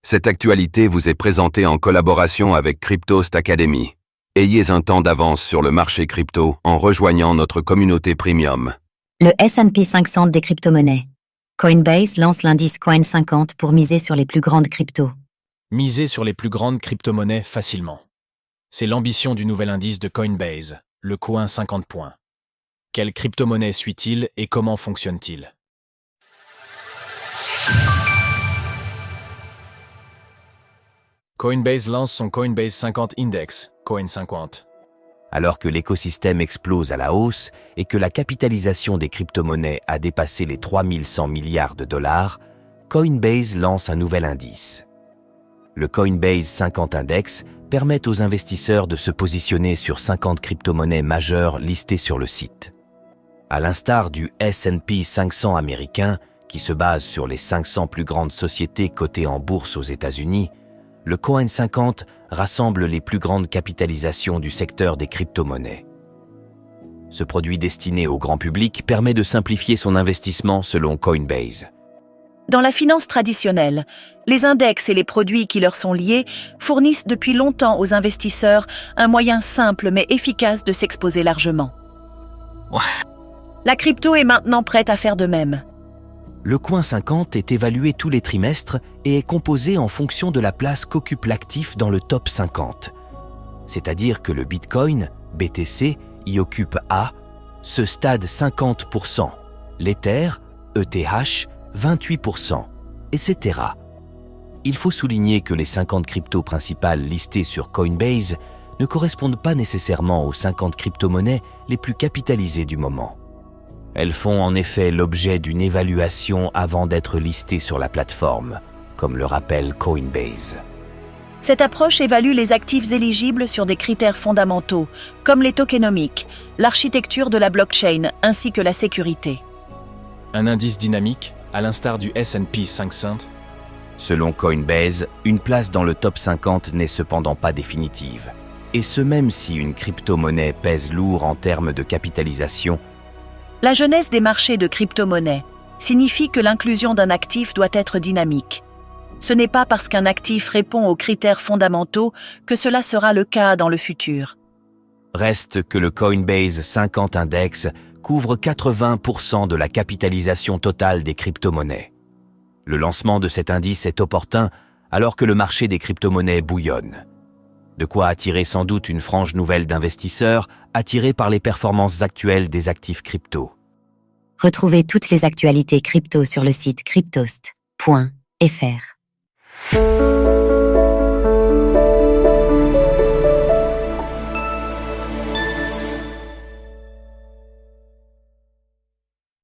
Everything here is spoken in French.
Cette actualité vous est présentée en collaboration avec Cryptost Academy. Ayez un temps d'avance sur le marché crypto en rejoignant notre communauté premium. Le S&P 500 des crypto-monnaies. Coinbase lance l'indice Coin50 pour miser sur les plus grandes cryptos. Miser sur les plus grandes crypto-monnaies facilement. C'est l'ambition du nouvel indice de Coinbase, le Coin50 points. Quelle crypto-monnaie suit-il et comment fonctionne-t-il? Coinbase lance son Coinbase 50 Index, Coin50. Alors que l'écosystème explose à la hausse et que la capitalisation des crypto-monnaies a dépassé les 3100 milliards de dollars, Coinbase lance un nouvel indice. Le Coinbase 50 Index permet aux investisseurs de se positionner sur 50 crypto-monnaies majeures listées sur le site. À l'instar du S&P 500 américain, qui se base sur les 500 plus grandes sociétés cotées en bourse aux États-Unis, le Coin50 rassemble les plus grandes capitalisations du secteur des crypto-monnaies. Ce produit destiné au grand public permet de simplifier son investissement selon Coinbase. Dans la finance traditionnelle, les index et les produits qui leur sont liés fournissent depuis longtemps aux investisseurs un moyen simple mais efficace de s'exposer largement. La crypto est maintenant prête à faire de même. Le Coin50 est évalué tous les trimestres et est composé en fonction de la place qu'occupe l'actif dans le top 50. C'est-à-dire que le Bitcoin, BTC, y occupe ce stade 50%, l'Ether, ETH, 28%, etc. Il faut souligner que les 50 cryptos principales listées sur Coinbase ne correspondent pas nécessairement aux 50 crypto-monnaies les plus capitalisées du moment. Elles font en effet l'objet d'une évaluation avant d'être listées sur la plateforme, comme le rappelle Coinbase. Cette approche évalue les actifs éligibles sur des critères fondamentaux, comme les tokenomics, l'architecture de la blockchain ainsi que la sécurité. Un indice dynamique, à l'instar du S&P 500. Selon Coinbase, une place dans le top 50 n'est cependant pas définitive. Et ce même si une crypto-monnaie pèse lourd en termes de capitalisation. La jeunesse des marchés de crypto-monnaies signifie que l'inclusion d'un actif doit être dynamique. Ce n'est pas parce qu'un actif répond aux critères fondamentaux que cela sera le cas dans le futur. Reste que le Coinbase 50 Index couvre 80% de la capitalisation totale des crypto-monnaies. Le lancement de cet indice est opportun alors que le marché des crypto-monnaies bouillonne. De quoi attirer sans doute une frange nouvelle d'investisseurs attirés par les performances actuelles des actifs crypto. Retrouvez toutes les actualités crypto sur le site cryptost.fr.